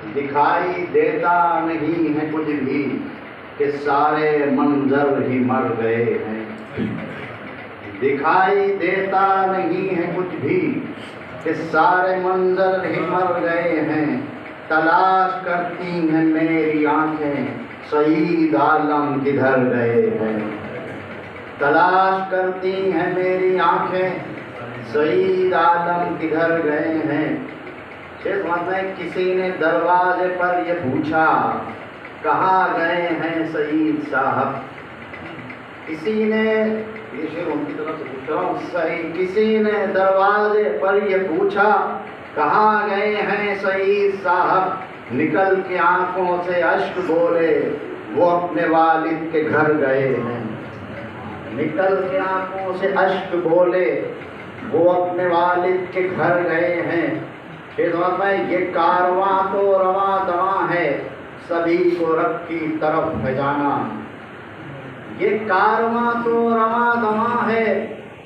دکھائی دیتا نہیں ہے کچھ بھی کہ سارے منظر ہی مر گئے ہیں، دکھائی دیتا نہیں ہے کچھ بھی کہ سارے منظر ہی مر گئے ہیں، تلاش کرتی ہیں میری آنکھیں سعید عالم کدھر گئے ہیں، تلاش کرتی ہیں میری آنکھیں سعید عالم کدھر گئے ہیں۔ شیخ فرماتے ہیں کسی نے دروازے پر یہ پوچھا کہاں گئے ہیں سعید صاحب، کسی نے یہ شعر ان کی طرف سے پوچھ رہا ہوں صحیح، کسی نے دروازے پر یہ پوچھا کہاں گئے ہیں سعید صاحب، نکل کے آنکھوں سے اشک بولے وہ اپنے والد کے گھر گئے ہیں، نکل کے آنکھوں سے اشک بولے وہ اپنے والد کے گھر گئے ہیں۔ یہ کارواں تو رواں دواں ہے سبھی کو رب کی طرف ہے جانا، یہ کارواں تو رواں دواں ہے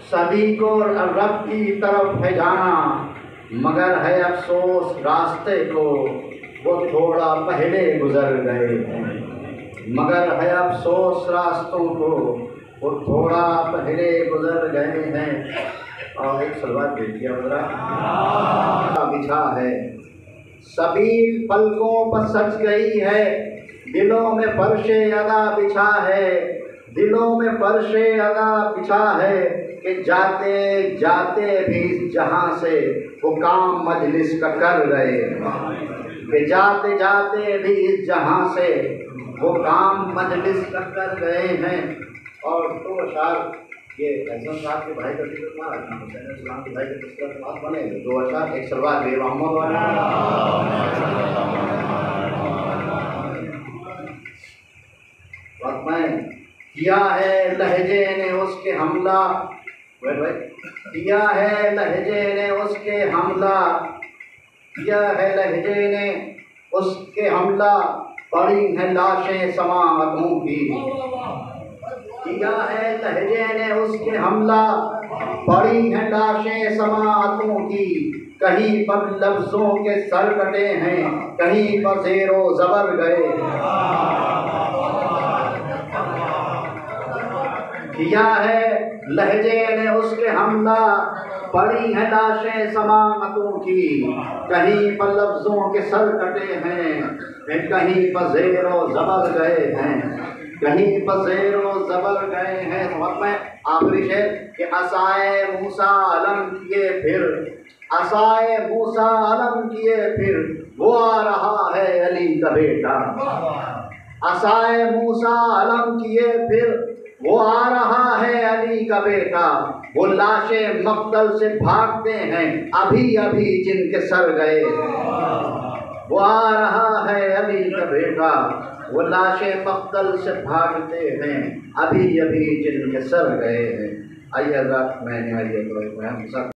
سبھی کو رب کی طرف ہے جانا، مگر ہے افسوس راستے کو وہ تھوڑا پہلے گزر گئے ہیں، مگر ہے افسوس راستوں کو وہ تھوڑا پہلے گزر گئے ہیں۔ اور ایک سلوات دیکھیے ذرا، بچھا ہے سبیل پلکوں پر سج گئی ہے، دلوں میں فرش ادا بچھا ہے، دلوں میں فرش ادا بچھا ہے، کہ جاتے جاتے بھی جہاں سے وہ کام مجلس کا کر گئے ہیں، کہ جاتے جاتے بھی اس جہاں سے وہ کام مجلس کا کر گئے ہیں۔ اور دو اشعار یہ حسن صاحب کے بھائی کا ذکر تھا، حسین السلام کے بھائی کا ذکر بات بنے، دو اشعار ایک سلوات بے محمد والا کیا ہے لہجے نے اس کے حملہ، کیا ہے لہجے نے اس کے حملہ، کیا ہے لہجے نے اس کے حملہ، پڑی ہیں لاشیں سماعتوں کی، کیا ہے لہجے نے اس کے حملہ، پڑی ہیں لاشیں سماعتوں کی، کہیں پر لفظوں کے سر کٹے ہیں کہیں پر زیر و زبر گئے ہیں، کیا ہے لہجے نے اس کے حملہ، پڑی ہیں لاشیں سماعتوں کی، کہیں پر لفظوں کے سر کٹے ہیں کہیں پر زیر و زبر گئے ہیں، کہیں پر زیر و زبر گئے ہیں۔ آخری شعر کہ عصائے موسیٰ علم کیے پھر، عصائے موسیٰ علم کیے پھر وہ آ رہا ہے علی کا بیٹا، عصائے موسیٰ علم کیے پھر وہ آ رہا ہے علی کا بیٹا، وہ لاشیں مقتل سے بھاگتے ہیں ابھی ابھی جن کے سر گئے ہیں، وہ آ رہا ہے علی کا بیٹا، وہ لاشیں مقتل سے بھاگتے ہیں ابھی ابھی جن کے سر گئے ہیں۔ آئیے حضرات میں نے